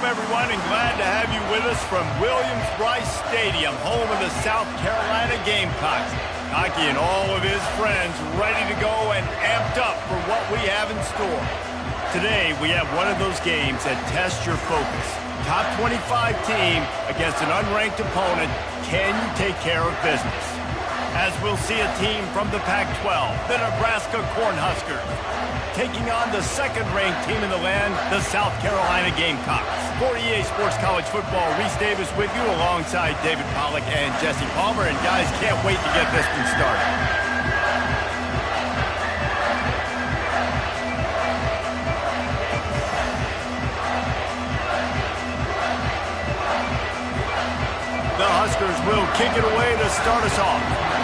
Welcome, everyone, and glad to have you with us from Williams-Brice Stadium, home of the South Carolina Gamecocks. Hockey and all of his friends ready to go and amped up for what we have in store. Today, we have one of those games that tests your focus. Top 25 team against an unranked opponent. Can you take care of business? As we'll see a team from the Pac-12, the Nebraska Cornhuskers, taking on the second-ranked team in the land, the South Carolina Gamecocks. For EA Sports College Football, Reese Davis with you alongside David Pollack and Jesse Palmer. And guys, can't wait to get this one started. The Huskers will kick it away to start us off.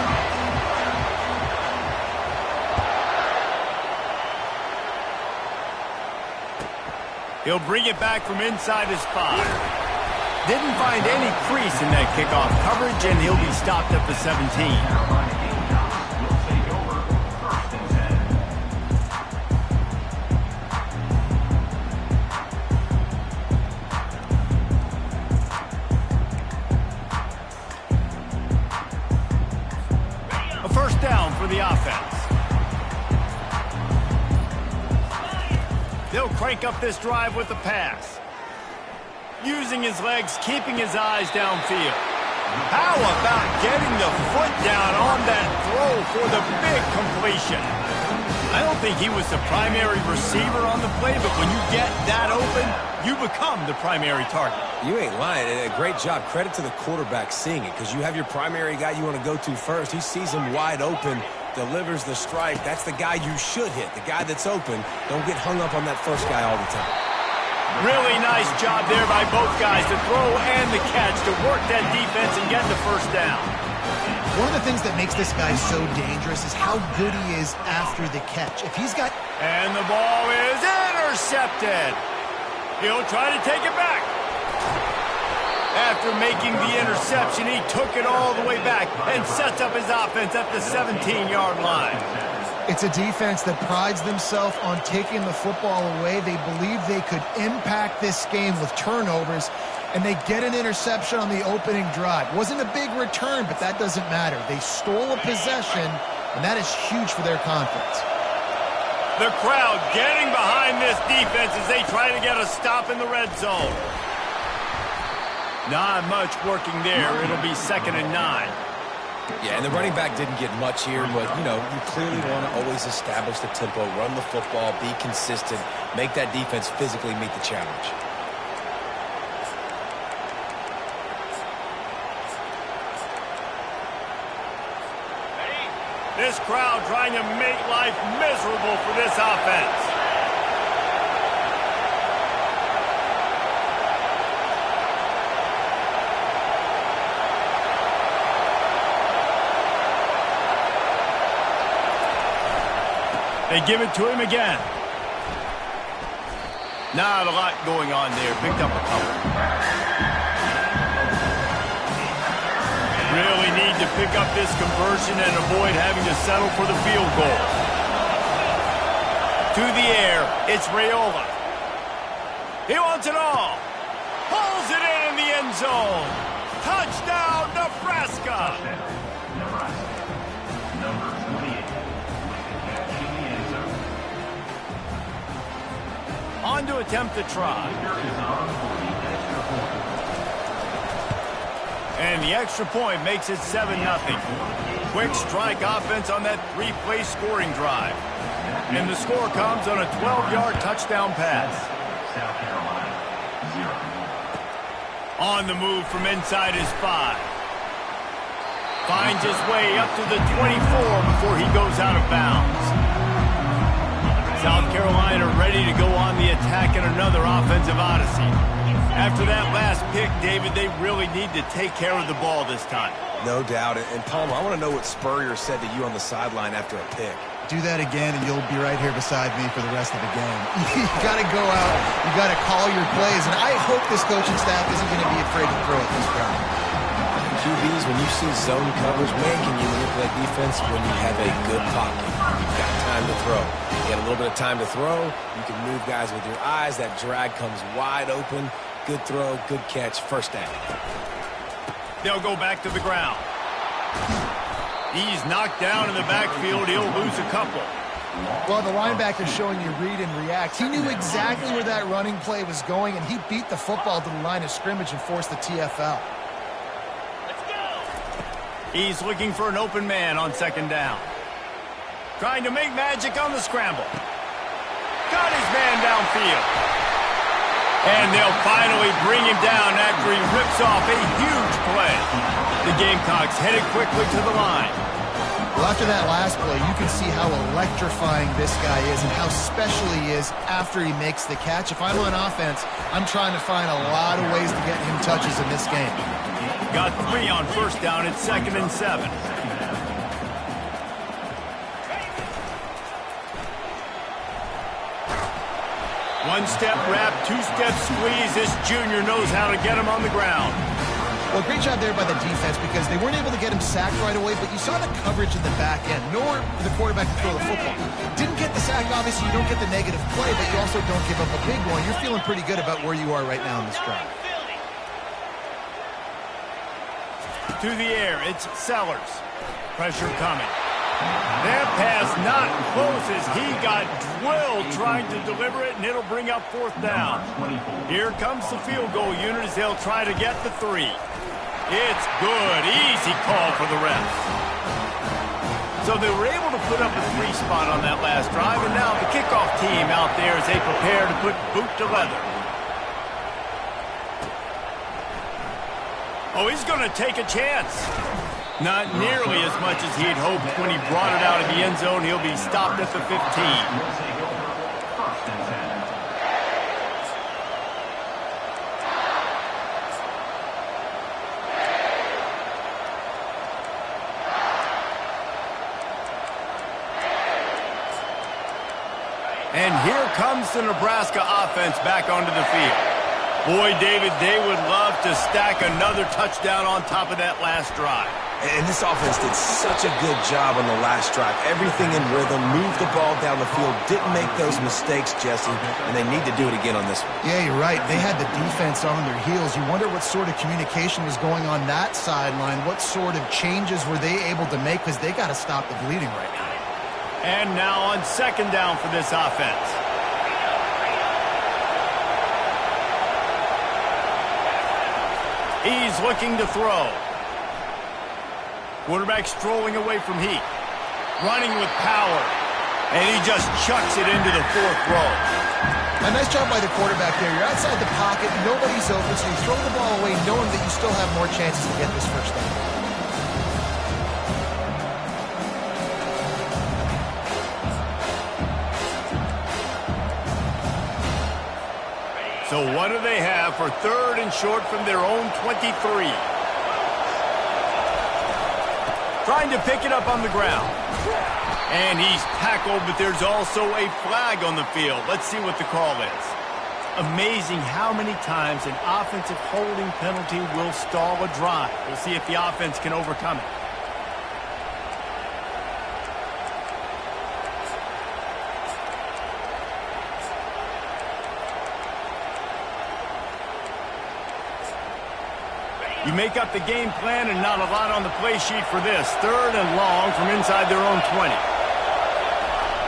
He'll bring it back from inside his 5. Didn't find any crease in that kickoff coverage, and he'll be stopped at the 17. A first down for the offense. They'll crank up this drive with the pass. Using his legs, keeping his eyes downfield. How about getting the foot down on that throw for the big completion? I don't think he was the primary receiver on the play, but when you get that open, you become the primary target. You ain't lying. A great job. Credit to the quarterback seeing it, because you have your primary guy you want to go to first. He sees him wide open, delivers the strike. That's the guy you should hit, the guy that's open. Don't get hung up on that first guy all the time. Really nice job there by both guys, the throw and the catch, to work that defense and get the first down. One of the things that makes this guy so dangerous is how good he is after the catch. If he's got... And the ball is intercepted. He'll try to take it back. After making the interception, he took it all the way back and sets up his offense at the 17-yard line. It's a defense that prides themselves on taking the football away. They believe they could impact this game with turnovers, and they get an interception on the opening drive. Wasn't a big return, but that doesn't matter. They stole a possession, and that is huge for their confidence. The crowd getting behind this defense as they try to get a stop in the red zone. Not much working there. It'll be 2nd and 9. Yeah, and the running back didn't get much here, but, you know, you clearly want to always establish the tempo, run the football, be consistent, make that defense physically meet the challenge. This crowd trying to make life miserable for this offense. They give it to him again. Not a lot going on there. Picked up a couple. Really need to pick up this conversion and avoid having to settle for the field goal. To the air, it's Raiola. He wants it all. Pulls it in the end zone. Touchdown, Nebraska. On to attempt the try. And the extra point makes it 7-0. Quick strike offense on that 3-play scoring drive. And the score comes on a 12-yard touchdown pass. On the move from inside his 5. Finds his way up to the 24 before he goes out of bounds. South Carolina ready to go on the attack in another offensive odyssey. After that last pick, David, they really need to take care of the ball this time. No doubt. And Palmer, I want to know what Spurrier said to you on the sideline after a pick. Do that again, and you'll be right here beside me for the rest of the game. You got to go out. You got to call your plays. And I hope this coaching staff isn't going to be afraid to throw at this crowd. QBs, when you see zone coverage, man, can you manipulate defense when you have a good pocket? You've got time to throw. You get a little bit of time to throw. You can move guys with your eyes. That drag comes wide open. Good throw, good catch, first down. They'll go back to the ground. He's knocked down in the backfield. He'll lose a couple. Well, the linebacker's showing you read and react. He knew exactly where that running play was going, and he beat the football to the line of scrimmage and forced the TFL. He's looking for an open man on second down. Trying to make magic on the scramble. Got his man downfield. And they'll finally bring him down after he rips off a huge play. The Gamecocks headed quickly to the line. Well, after that last play, you can see how electrifying this guy is and how special he is after he makes the catch. If I'm on offense, I'm trying to find a lot of ways to get him touches in this game. Got 3 on first down at 2nd and 7. One-step wrap, two-step squeeze. This junior knows how to get him on the ground. Well, great job there by the defense because they weren't able to get him sacked right away, but you saw the coverage in the back end. Nowhere for the quarterback to throw the football. Didn't get the sack, obviously you don't get the negative play, but you also don't give up a big one. You're feeling pretty good about where you are right now in this drive. To the air, it's Sellers. Pressure coming. That pass not close as he got drilled trying to deliver it, and it'll bring up 4th down. Here comes the field goal unit as they'll try to get the 3. It's good. Easy call for the refs. So they were able to put up a 3 spot on that last drive, and now the kickoff team out there as they prepare to put boot to leather. Oh, he's going to take a chance. Not nearly as much as he had hoped when he brought it out of the end zone. He'll be stopped at the 15. And here comes the Nebraska offense back onto the field. Boy, David, they would love to stack another touchdown on top of that last drive. And this offense did such a good job on the last drive. Everything in rhythm, moved the ball down the field, didn't make those mistakes, Jesse, and they need to do it again on this one. Yeah, you're right. They had the defense on their heels. You wonder what sort of communication was going on that sideline. What sort of changes were they able to make because they got to stop the bleeding right now. And now on second down for this offense. He's looking to throw. Quarterback strolling away from Heat. Running with power. And he just chucks it into the 4th row. A nice job by the quarterback there. You're outside the pocket. Nobody's open, so you throw the ball away knowing that you still have more chances to get this first down. So what do they have for 3rd and short from their own 23? Trying to pick it up on the ground. And he's tackled, but there's also a flag on the field. Let's see what the call is. Amazing how many times an offensive holding penalty will stall a drive. We'll see if the offense can overcome it. You make up the game plan and not a lot on the play sheet for this. 3rd and long from inside their own 20.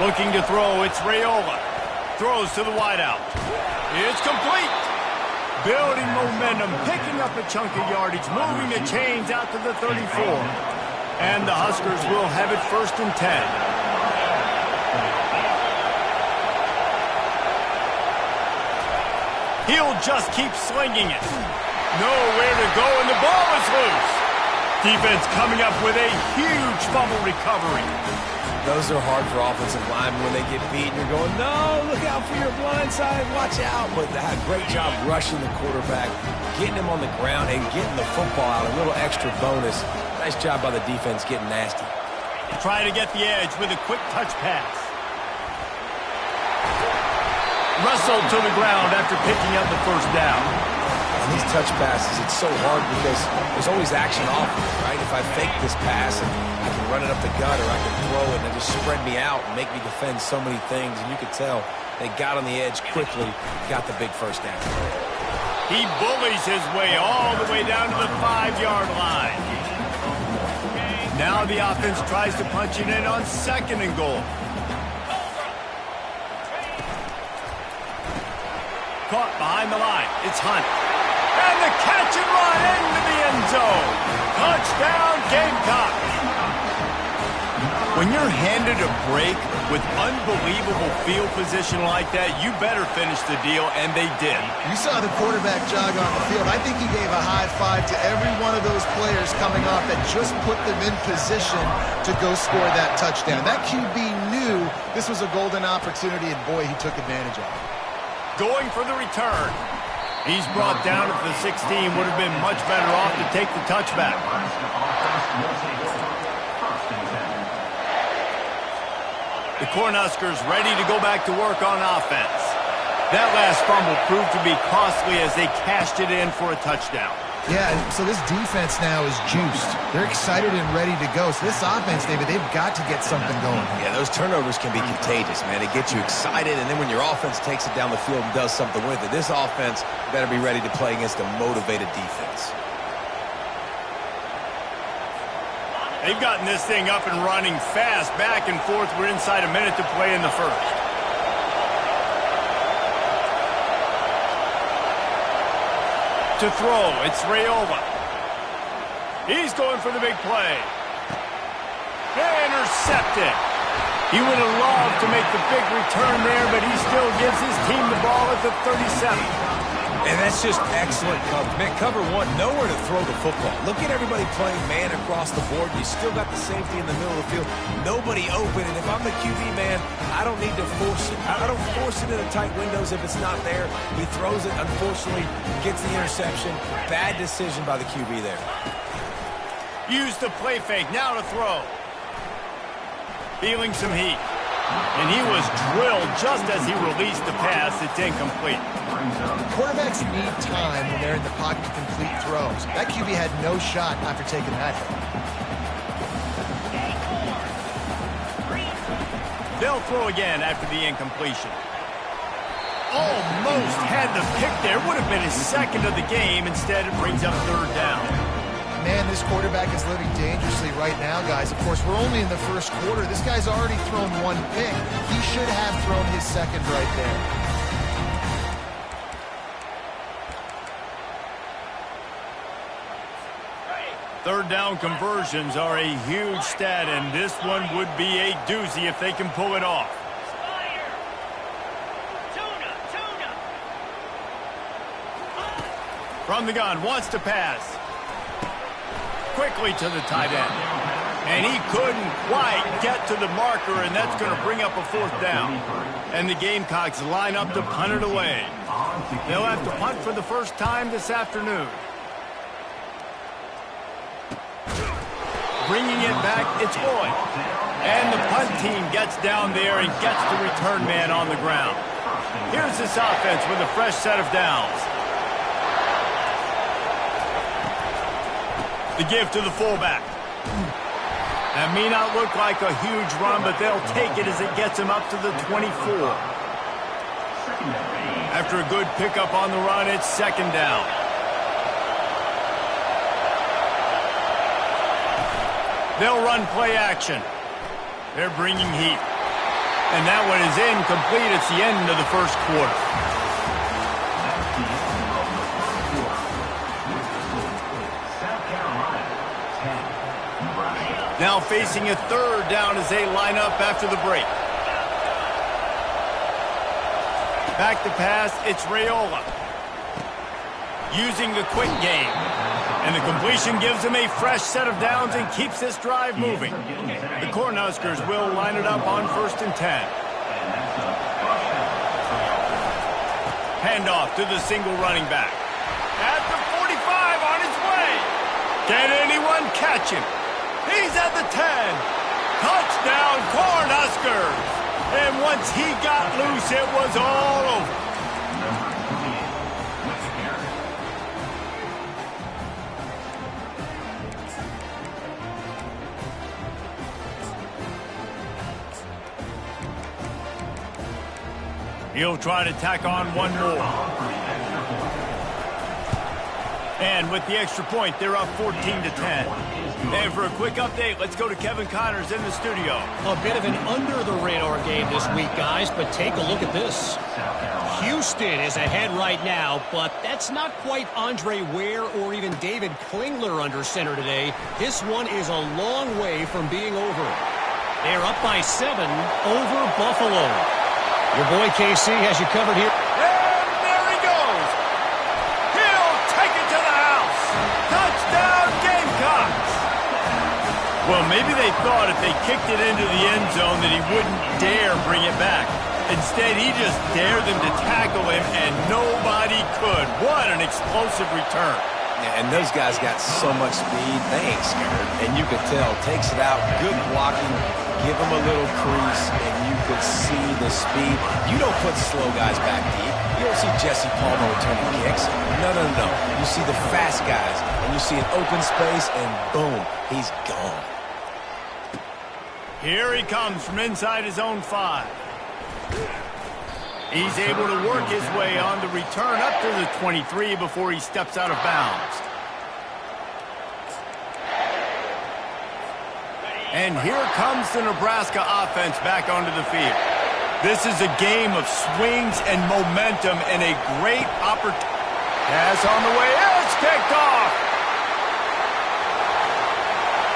Looking to throw, it's Raiola. Throws to the wideout. It's complete. Building momentum, picking up a chunk of yardage, moving the chains out to the 34. And the Huskers will have it 1st and 10. He'll just keep slinging it. Nowhere to go, and the ball is loose. Defense coming up with a huge fumble recovery. Those are hard for offensive linemen when they get beat. You're going, no, look out for your blind side, watch out. But they had a great job rushing the quarterback, getting him on the ground, and getting the football out. A little extra bonus. Nice job by the defense getting nasty. Try to get the edge with a quick touch pass. Wrestled to the ground after picking up the 1st down. And these touch passes, it's so hard because there's always action off of it, right? If I fake this pass and I can run it up the gut or I can throw it and it just spread me out and make me defend so many things. And you could tell they got on the edge quickly, got the big 1st down. He bullies his way all the way down to the 5-yard line. Now the offense tries to punch it in on 2nd and goal. Caught behind the line. It's Hunt. And the catch and run into the end zone. Touchdown, Gamecocks. When you're handed a break with unbelievable field position like that, you better finish the deal, and they did. You saw the quarterback jog on the field. I think he gave a high five to every one of those players coming off that just put them in position to go score that touchdown. That QB knew this was a golden opportunity, and boy, he took advantage of it. Going for the return. He's brought down at the 16. Would have been much better off to take the touchback. The Cornhuskers ready to go back to work on offense. That last fumble proved to be costly as they cashed it in for a touchdown. Yeah, so this defense now is juiced. They're excited and ready to go. So this offense, David, they've got to get something going. Yeah, those turnovers can be contagious, man. It gets you excited, and then when your offense takes it down the field and does something with it, this offense better be ready to play against a motivated defense. They've gotten this thing up and running fast, back and forth. We're inside a minute to play in the first. To throw, it's Raiola. He's going for the big play. Intercepted. He would have loved to make the big return there, but he still gives his team the ball at the 37. And that's just excellent coverage. Man, cover one, nowhere to throw the football. Look at everybody playing man across the board. You still got the safety in the middle of the field. Nobody open, and if I'm the QB, man, I don't need to force it. I don't force it into tight windows if it's not there. He throws it, unfortunately, gets the interception. Bad decision by the QB there. Use the play fake, now to throw. Feeling some heat. And he was drilled just as he released the pass. It's incomplete. Quarterbacks need time when they're in the pocket to complete throws. That QB had no shot after taking that hit. They'll throw again after the incompletion. Almost had the pick there. Would have been his 2nd of the game. Instead, it brings up 3rd down. Man, this quarterback is living dangerously right now, guys. Of course, we're only in the first quarter. This guy's already thrown 1 pick. He should have thrown his 2nd right there. Third down conversions are a huge stat, and this one would be a doozy if they can pull it off. From the gun, wants to pass. Quickly to the tight end. And he couldn't quite get to the marker, and that's going to bring up a 4th down. And the Gamecocks line up to punt it away. They'll have to punt for the first time this afternoon. Bringing it back, it's Boyd. And the punt team gets down there and gets the return man on the ground. Here's this offense with a fresh set of downs. The give to the fullback. That may not look like a huge run, but they'll take it as it gets him up to the 24. After a good pickup on the run, it's 2nd down. They'll run play action. They're bringing heat. And that one is incomplete. It's the end of the first quarter. Now facing a 3rd down as they line up after the break. Back to pass, it's Raiola. Using the quick game. And the completion gives him a fresh set of downs and keeps this drive moving. The Cornhuskers will line it up on 1st and 10. Handoff to the single running back. At the 45 on his way. Can anyone catch him? He's at the 10. Touchdown, Cornhuskers. And once he got loose, it was all over. He'll try to tack on one more. And with the extra point, they're up 14-10. And for a quick update, let's go to Kevin Connors in the studio. A bit of an under-the-radar game this week, guys, but take a look at this. Houston is ahead right now, but that's not quite Andre Ware or even David Klingler under center today. This one is a long way from being over. They're up by 7 over Buffalo. Your boy KC has you covered here. And there he goes. He'll take it to the house. Touchdown, Gamecocks. Well, maybe they thought if they kicked it into the end zone that he wouldn't dare bring it back. Instead, he just dared them to tackle him, and nobody could. What an explosive return. Yeah, and those guys got so much speed, they ain't scared. And you could tell, takes it out, good blocking, give him a little crease, and you could see the speed. You don't put slow guys back deep. You don't see Jesse Palmer returning kicks. No. You see the fast guys, and you see an open space, and boom, he's gone. Here he comes from inside his own 5. He's able to work his way on the return up to the 23 before he steps out of bounds. And here comes the Nebraska offense back onto the field. This is a game of swings and momentum and a great opportunity. Pass on the way. It's kicked off.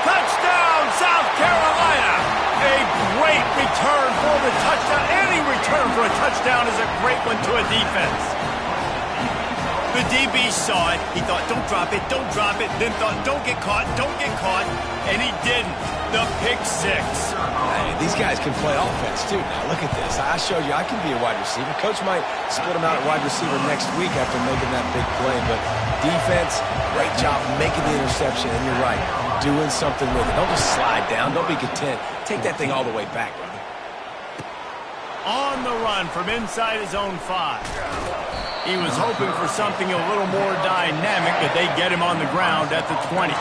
Touchdown, South Carolina. A great return for the touchdown. Any return for a touchdown is a great one to a defense. The DB saw it. He thought, don't drop it, don't drop it. Then thought, don't get caught, don't get caught. And he didn't. The pick 6. Hey, these guys can play offense, too. Now, look at this. I showed you I can be a wide receiver. Coach might split him out at wide receiver next week after making that big play. But defense, great job making the interception. And you're right, doing something with it. Don't just slide down. Don't be content. Take that thing all the way back, brother. On the run from inside his own 5. He was hoping for something a little more dynamic, but they get him on the ground at the 20.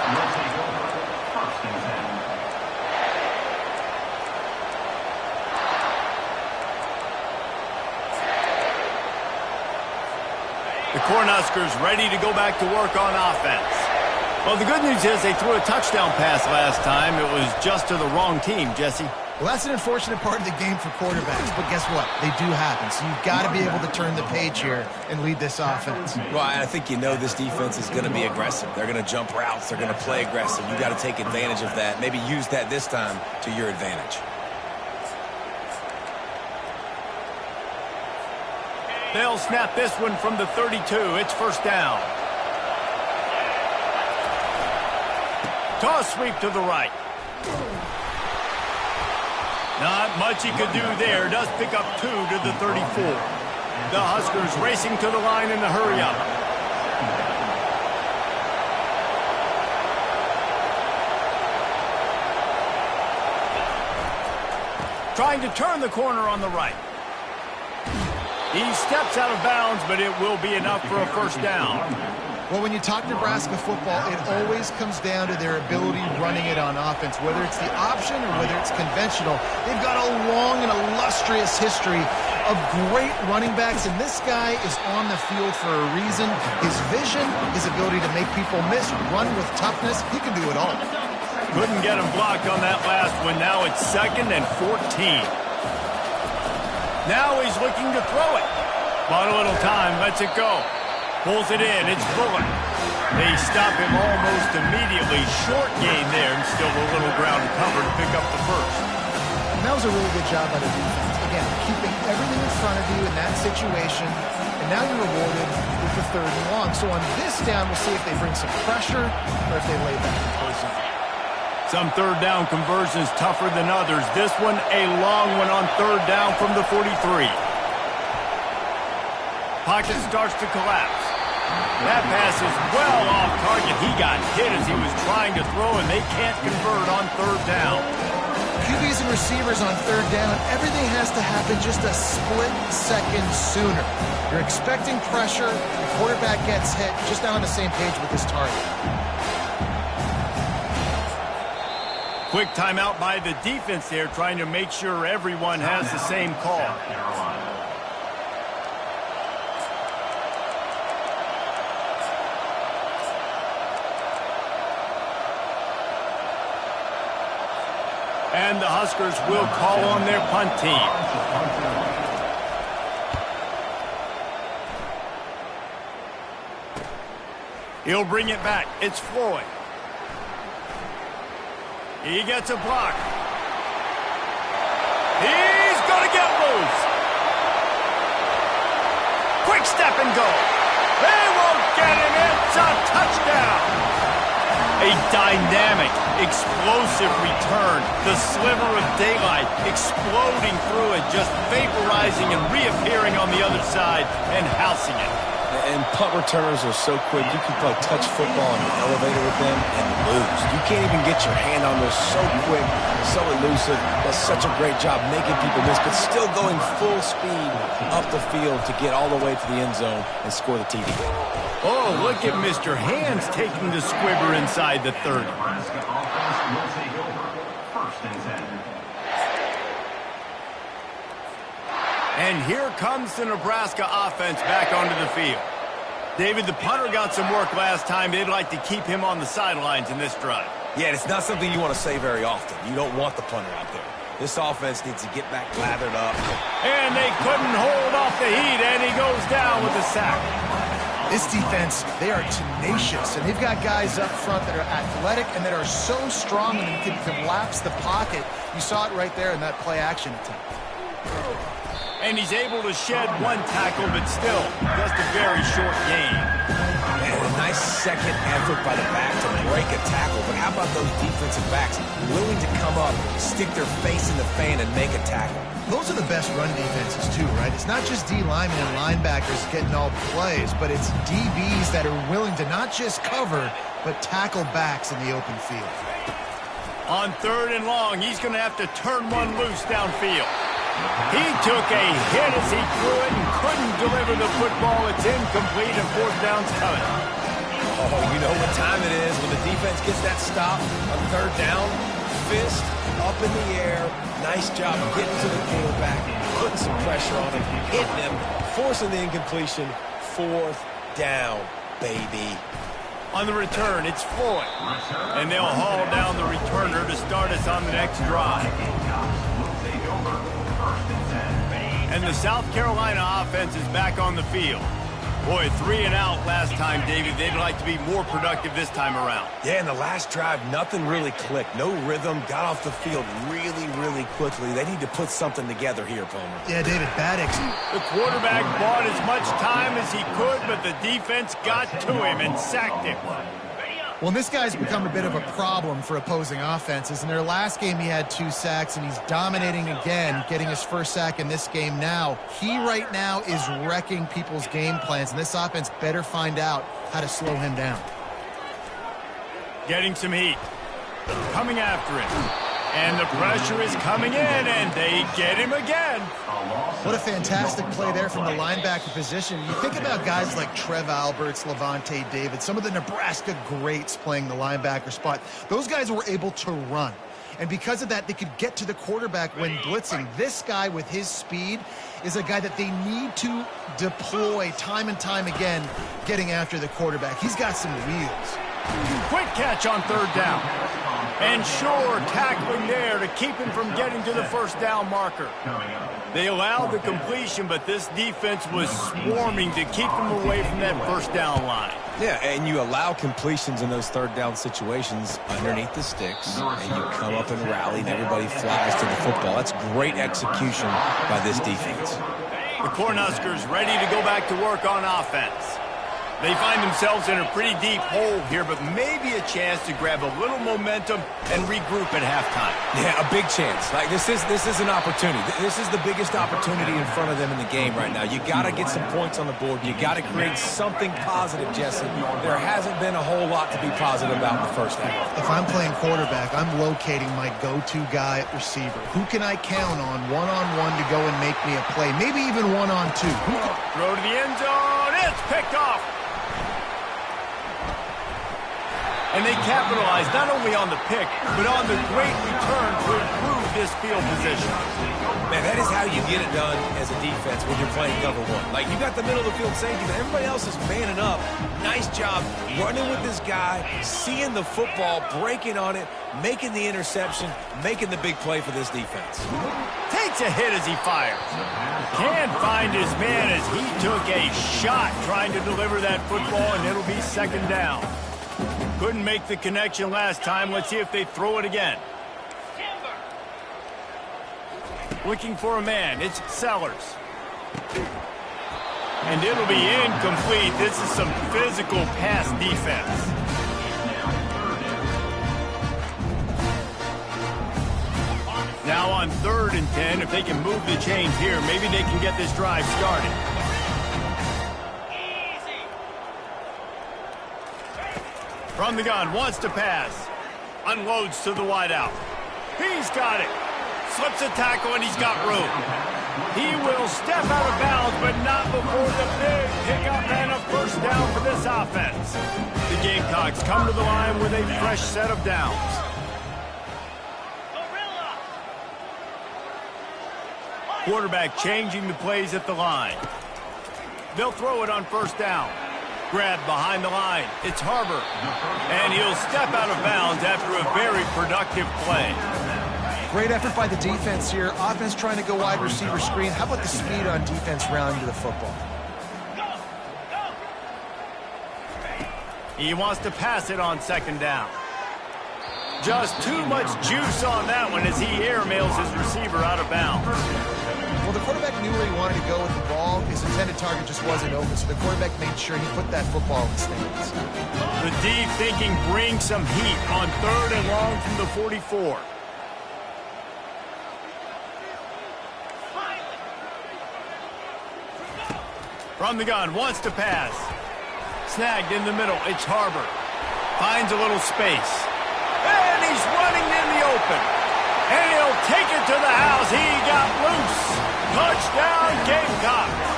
The Cornhuskers ready to go back to work on offense. Well, the good news is they threw a touchdown pass last time. It was just to the wrong team, Jesse. Well, that's an unfortunate part of the game for quarterbacks, but guess what? They do happen, so you've got to be able to turn the page here and lead this offense. Well, I think you know this defense is going to be aggressive. They're going to jump routes. They're going to play aggressive. You've got to take advantage of that. Maybe use that this time to your advantage. They'll snap this one from the 32. It's first down. Toss sweep to the right. Not much he could do there. Does pick up 2 to the 34. The Huskers racing to the line in the hurry up. Trying to turn the corner on the right. He steps out of bounds, but it will be enough for a first down. Well, when you talk Nebraska football, it always comes down to their ability running it on offense, whether it's the option or whether it's conventional. They've got a long and illustrious history of great running backs, and this guy is on the field for a reason. His vision, his ability to make people miss, run with toughness, he can do it all. Couldn't get him blocked on that last one. Now it's 2nd and 14. Now he's looking to throw it. Bought a little time, lets it go. Pulls it in, it's Bullock. They stop him almost immediately. Short gain there, and still a little ground to cover to pick up the first. And that was a really good job by the defense. Again, keeping everything in front of you in that situation, and now you're rewarded with the 3rd and long. So on this down, we'll see if they bring some pressure or if they lay back and close it. Some 3rd down conversions tougher than others. This one, a long one on 3rd down from the 43. Pocket starts to collapse. That pass is well off target. He got hit as he was trying to throw, and they can't convert on 3rd down. QBs and receivers on 3rd down, everything has to happen just a split second sooner. You're expecting pressure, the quarterback gets hit, just now on the same page with his target. Quick timeout by the defense there, trying to make sure everyone has the same call. And the Huskers will call on their punt team. He'll bring it back. It's Floyd. He gets a block. He's going to get loose. Quick step and go. They won't get him. It's a touchdown. A dynamic, explosive return. The sliver of daylight exploding through it, just vaporizing and reappearing on the other side and housing it. And punt returners are so quick. You can play touch football in the elevator with them and lose. You can't even get your hand on those. So quick, so elusive. Does such a great job making people miss, but still going full speed up the field to get all the way to the end zone and score the TD. Oh, look at Mr. Hands taking the squibber inside the 30. And here comes the Nebraska offense back onto the field. David, the punter got some work last time. They'd like to keep him on the sidelines in this drive. Yeah, it's not something you want to say very often. You don't want the punter out there. This offense needs to get back lathered up. And they couldn't hold off the heat, and he goes down with a sack. This defense, they are tenacious, and they've got guys up front that are athletic and that are so strong and can collapse the pocket. You saw it right there in that play-action attempt. And he's able to shed one tackle, but still, just a very short gain. And a nice second effort by the back to break a tackle. But how about those defensive backs willing to come up, stick their face in the fan, and make a tackle? Those are the best run defenses, too, right? It's not just D linemen and linebackers getting all the plays, but it's DBs that are willing to not just cover, but tackle backs in the open field. On 3rd and long, he's going to have to turn one loose downfield. He took a hit as he threw it and couldn't deliver the football. It's incomplete and 4th down's coming. Oh, you know what time it is when the defense gets that stop on 3rd down. Fist up in the air. Nice job getting to the quarterback, putting some pressure on him, hitting him, forcing the incompletion. 4th down, baby. On the return, it's Floyd. And they'll haul down the returner to start us on the next drive. And the South Carolina offense is back on the field. Boy, 3 and out last time, David. They'd like to be more productive this time around. Yeah, in the last drive, nothing really clicked. No rhythm, got off the field really, really quickly. They need to put something together here, Palmer. Yeah, David, bad The quarterback bought as much time as he could, but the defense got to him and sacked him. Well, this guy's become a bit of a problem for opposing offenses. In their last game, he had 2 sacks, and he's dominating again, getting his first sack in this game now. He right now is wrecking people's game plans, and this offense better find out how to slow him down. Getting some heat. Coming after him. And the pressure is coming in, and they get him again. What a fantastic play there from the linebacker position. You think about guys like Trev Alberts, Levante David, some of the Nebraska greats playing the linebacker spot. Those guys were able to run. And because of that, they could get to the quarterback when blitzing. This guy with his speed is a guy that they need to deploy time and time again, getting after the quarterback. He's got some wheels. Quick catch on 3rd down. And sure, tackling there to keep him from getting to the 1st down marker. They allowed the completion, but this defense was swarming to keep him away from that 1st down line. Yeah, and you allow completions in those 3rd down situations underneath the sticks, and you come up and rally, and everybody flies to the football. That's great execution by this defense. The Cornhuskers ready to go back to work on offense. They find themselves in a pretty deep hole here, but maybe a chance to grab a little momentum and regroup at halftime. Yeah, a big chance. Like this is an opportunity. This is the biggest opportunity in front of them in the game right now. You got to get some points on the board. You got to create something positive, Jesse. There hasn't been a whole lot to be positive about in the first half. If I'm playing quarterback, I'm locating my go-to guy at receiver. Who can I count on one-on-one to go and make me a play? Maybe even one-on-two. Throw to the end zone. It's picked off. And they capitalized not only on the pick, but on the great return to improve this field position. Man, that is how you get it done as a defense when you're playing cover one. Like, you got the middle of the field safety, but everybody else is manning up. Nice job running with this guy, seeing the football, breaking on it, making the interception, making the big play for this defense. Takes a hit as he fires. Can't find his man as he took a shot trying to deliver that football, and it'll be second down. Couldn't make the connection last time. Let's see if they throw it again. Looking for a man. It's Sellers. And it'll be incomplete. This is some physical pass defense. Now on 3rd and 10, if they can move the chains here, maybe they can get this drive started. From the gun, wants to pass. Unloads to the wideout. He's got it. Slips a tackle, and he's got room. He will step out of bounds, but not before the big pickup and a first down for this offense. The Gamecocks come to the line with a fresh set of downs. Quarterback changing the plays at the line. They'll throw it on first down. Grab behind the line. It's Harbor. And he'll step out of bounds after a very productive play. Great effort by the defense here. Offense trying to go wide receiver screen. How about the speed on defense rounding to the football? He wants to pass it on second down. Just too much juice on that one as he airmails his receiver out of bounds. Well, the quarterback knew where he wanted to go with the ball. His intended target just wasn't open, so the quarterback made sure he put that football in the stands. The deep thinking brings some heat on 3rd and long from the 44. From the gun, wants to pass. Snagged in the middle, it's Harbor. Finds a little space. And he's running in the open. And he'll take it to the house. He got loose. Touchdown, Gamecocks.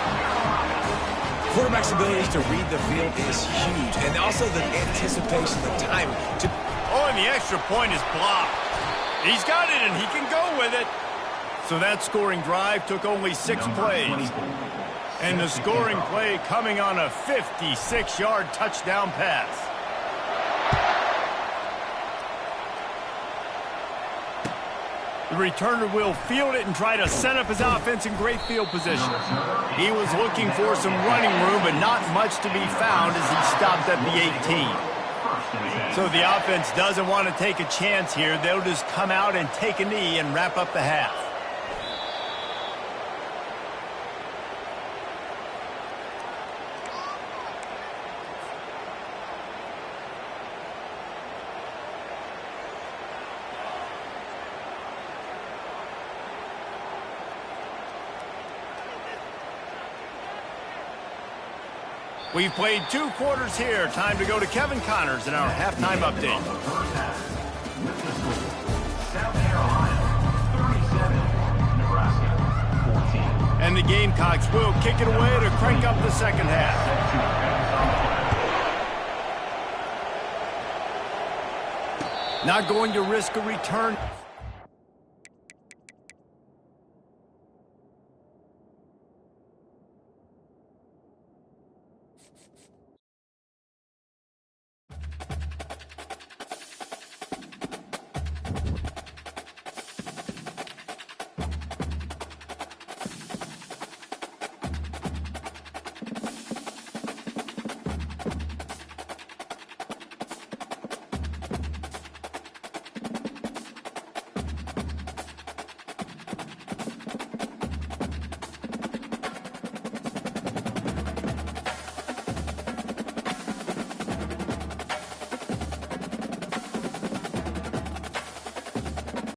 Quarterback's ability to read the field is huge, and also the anticipation, the timing. Oh, and the extra point is blocked. He's got it, and he can go with it. So that scoring drive took only 6 plays. And the scoring play coming on a 56-yard touchdown pass. The returner will field it and try to set up his offense in great field position. He was looking for some running room, but not much to be found as he stopped at the 18. So the offense doesn't want to take a chance here. They'll just come out and take a knee and wrap up the half. We've played 2 quarters here. Time to go to Kevin Connors in our halftime update. And the Gamecocks will kick it away to crank up the second half. Not going to risk a return.